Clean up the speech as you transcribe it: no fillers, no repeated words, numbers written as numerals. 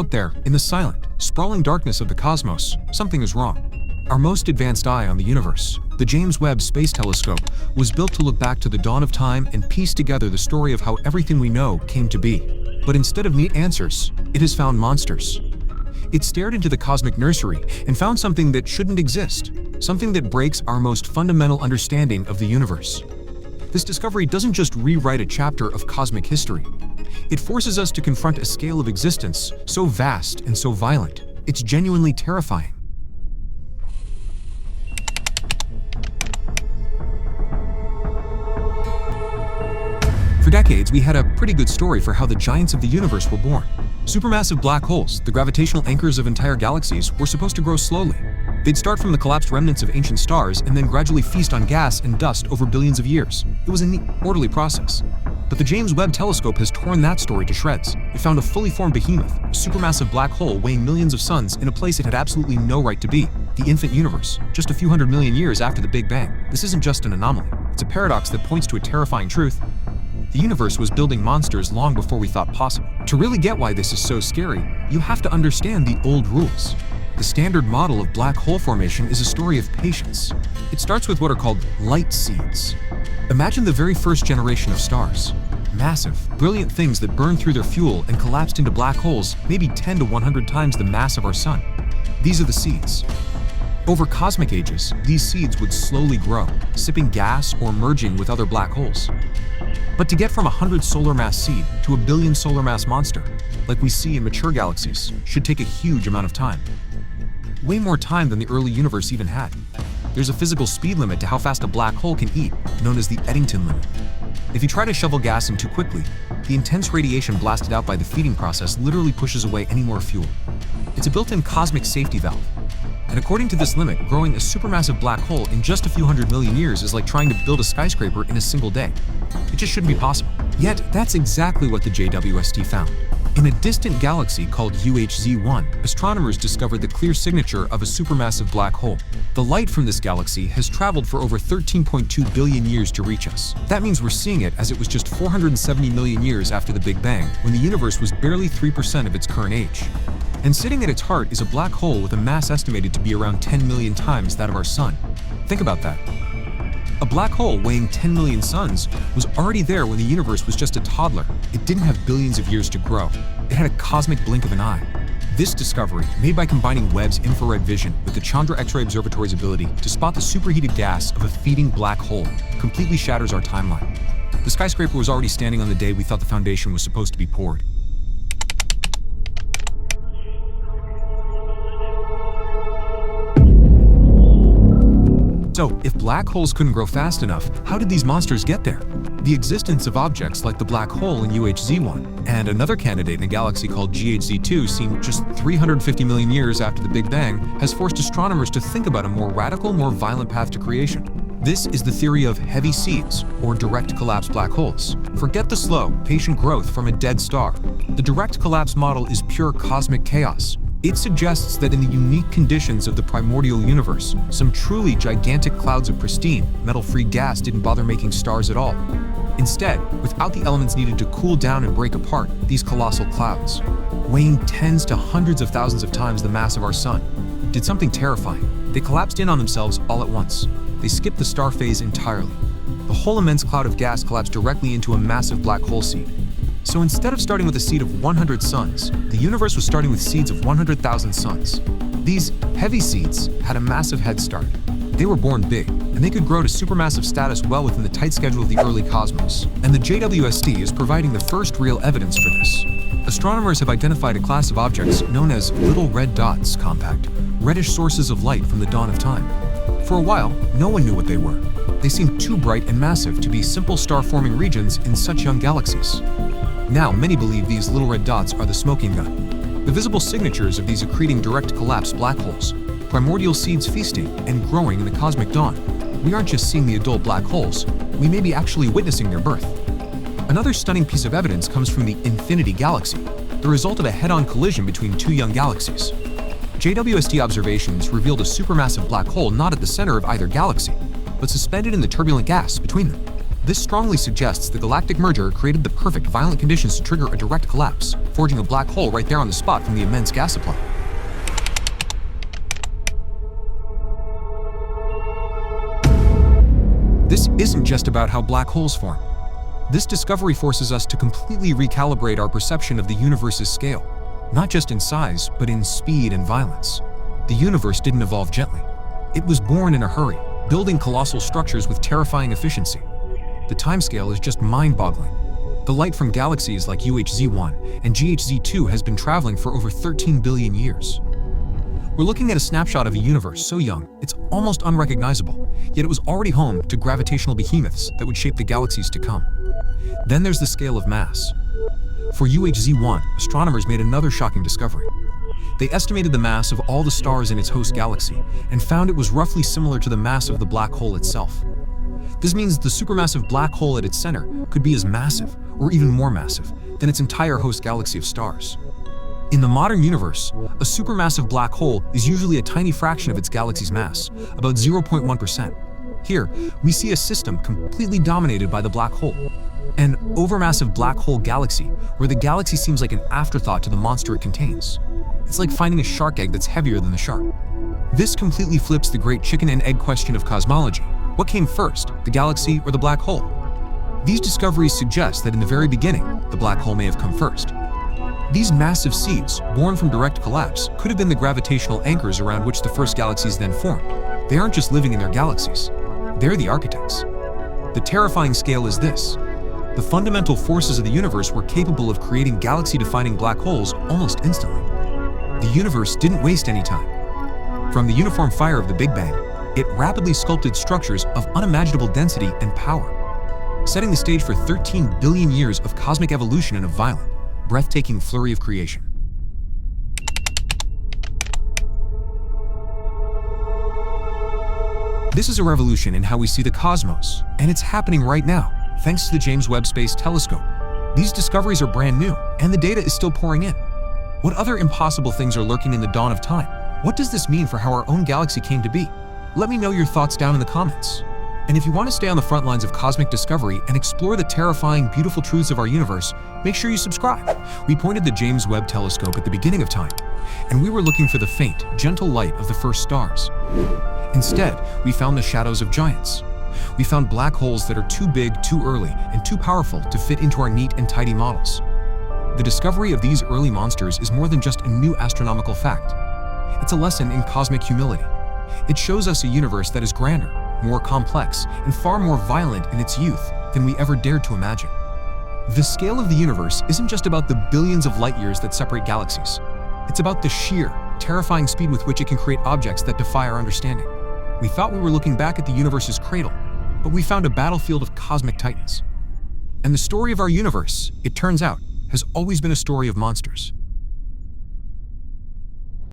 Out there, in the silent, sprawling darkness of the cosmos, something is wrong. Our most advanced eye on the universe, the James Webb Space Telescope, was built to look back to the dawn of time and piece together the story of how everything we know came to be. But instead of neat answers, it has found monsters. It stared into the cosmic nursery and found something that shouldn't exist, something that breaks our most fundamental understanding of the universe. This discovery doesn't just rewrite a chapter of cosmic history. It forces us to confront a scale of existence so vast and so violent, it's genuinely terrifying. For decades, we had a pretty good story for how the giants of the universe were born. Supermassive black holes, the gravitational anchors of entire galaxies, were supposed to grow slowly. They'd start from the collapsed remnants of ancient stars and then gradually feast on gas and dust over billions of years. It was a neat, orderly process. But the James Webb Telescope has torn that story to shreds. It found a fully formed behemoth, a supermassive black hole weighing millions of suns in a place it had absolutely no right to be, the infant universe, just a few hundred million years after the Big Bang. This isn't just an anomaly. It's a paradox that points to a terrifying truth. The universe was building monsters long before we thought possible. To really get why this is so scary, you have to understand the old rules. The standard model of black hole formation is a story of patience. It starts with what are called light seeds. Imagine the very first generation of stars. Massive, brilliant things that burned through their fuel and collapsed into black holes, maybe 10 to 100 times the mass of our sun. These are the seeds. Over cosmic ages, these seeds would slowly grow, sipping gas or merging with other black holes. But to get from a 100 solar mass seed to a billion solar mass monster, like we see in mature galaxies, should take a huge amount of time. Way more time than the early universe even had. There's a physical speed limit to how fast a black hole can eat, known as the Eddington Limit. If you try to shovel gas in too quickly, the intense radiation blasted out by the feeding process literally pushes away any more fuel. It's a built-in cosmic safety valve. And according to this limit, growing a supermassive black hole in just a few hundred million years is like trying to build a skyscraper in a single day. It just shouldn't be possible. Yet, that's exactly what the JWST found. In a distant galaxy called UHZ-1, astronomers discovered the clear signature of a supermassive black hole. The light from this galaxy has traveled for over 13.2 billion years to reach us. That means we're seeing it as it was just 470 million years after the Big Bang, when the universe was barely 3% of its current age. And sitting at its heart is a black hole with a mass estimated to be around 10 million times that of our sun. Think about that. A black hole weighing 10 million suns was already there when the universe was just a toddler. It didn't have billions of years to grow. It had a cosmic blink of an eye. This discovery, made by combining Webb's infrared vision with the Chandra X-ray Observatory's ability to spot the superheated gas of a feeding black hole, completely shatters our timeline. The skyscraper was already standing on the day we thought the foundation was supposed to be poured. So, if black holes couldn't grow fast enough, how did these monsters get there? The existence of objects like the black hole in UHZ-1 and another candidate in a galaxy called GHZ-2 seen just 350 million years after the Big Bang has forced astronomers to think about a more radical, more violent path to creation. This is the theory of heavy seeds, or direct collapse black holes. Forget the slow, patient growth from a dead star. The direct collapse model is pure cosmic chaos. It suggests that in the unique conditions of the primordial universe, some truly gigantic clouds of pristine, metal-free gas didn't bother making stars at all. Instead, without the elements needed to cool down and break apart, these colossal clouds, weighing tens to hundreds of thousands of times the mass of our sun, did something terrifying. They collapsed in on themselves all at once. They skipped the star phase entirely. The whole immense cloud of gas collapsed directly into a massive black hole seed. So instead of starting with a seed of 100 suns, the universe was starting with seeds of 100,000 suns. These heavy seeds had a massive head start. They were born big, and they could grow to supermassive status well within the tight schedule of the early cosmos. And the JWST is providing the first real evidence for this. Astronomers have identified a class of objects known as little red dots compact, reddish sources of light from the dawn of time. For a while, no one knew what they were. They seemed too bright and massive to be simple star-forming regions in such young galaxies. Now, many believe these little red dots are the smoking gun, the visible signatures of these accreting direct collapse black holes, primordial seeds feasting and growing in the cosmic dawn. We aren't just seeing the adult black holes, we may be actually witnessing their birth. Another stunning piece of evidence comes from the Infinity Galaxy, the result of a head-on collision between two young galaxies. JWST observations revealed a supermassive black hole not at the center of either galaxy, but suspended in the turbulent gas between them. This strongly suggests the galactic merger created the perfect violent conditions to trigger a direct collapse, forging a black hole right there on the spot from the immense gas supply. This isn't just about how black holes form. This discovery forces us to completely recalibrate our perception of the universe's scale, not just in size, but in speed and violence. The universe didn't evolve gently. It was born in a hurry, building colossal structures with terrifying efficiency. The timescale is just mind-boggling. The light from galaxies like UHZ1 and GHZ2 has been traveling for over 13 billion years. We're looking at a snapshot of a universe so young, it's almost unrecognizable, yet it was already home to gravitational behemoths that would shape the galaxies to come. Then there's the scale of mass. For UHZ1, astronomers made another shocking discovery. They estimated the mass of all the stars in its host galaxy and found it was roughly similar to the mass of the black hole itself. This means the supermassive black hole at its center could be as massive, or even more massive, than its entire host galaxy of stars. In the modern universe, a supermassive black hole is usually a tiny fraction of its galaxy's mass, about 0.1%. Here, we see a system completely dominated by the black hole. An overmassive black hole galaxy, where the galaxy seems like an afterthought to the monster it contains. It's like finding a shark egg that's heavier than the shark. This completely flips the great chicken and egg question of cosmology. What came first, the galaxy or the black hole? These discoveries suggest that in the very beginning, the black hole may have come first. These massive seeds, born from direct collapse, could have been the gravitational anchors around which the first galaxies then formed. They aren't just living in their galaxies. They're the architects. The terrifying scale is this. The fundamental forces of the universe were capable of creating galaxy-defining black holes almost instantly. The universe didn't waste any time. From the uniform fire of the Big Bang, it rapidly sculpted structures of unimaginable density and power, setting the stage for 13 billion years of cosmic evolution and a violent, breathtaking flurry of creation. This is a revolution in how we see the cosmos, and it's happening right now, thanks to the James Webb Space Telescope. These discoveries are brand new, and the data is still pouring in. What other impossible things are lurking in the dawn of time? What does this mean for how our own galaxy came to be? Let me know your thoughts down in the comments. And if you want to stay on the front lines of cosmic discovery and explore the terrifying, beautiful truths of our universe, make sure you subscribe. We pointed the James Webb Telescope at the beginning of time, and we were looking for the faint, gentle light of the first stars. Instead, we found the shadows of giants. We found black holes that are too big, too early, and too powerful to fit into our neat and tidy models. The discovery of these early monsters is more than just a new astronomical fact. It's a lesson in cosmic humility. It shows us a universe that is grander, more complex, and far more violent in its youth than we ever dared to imagine. The scale of the universe isn't just about the billions of light years that separate galaxies. It's about the sheer, terrifying speed with which it can create objects that defy our understanding. We thought we were looking back at the universe's cradle, but we found a battlefield of cosmic titans. And the story of our universe, it turns out, has always been a story of monsters.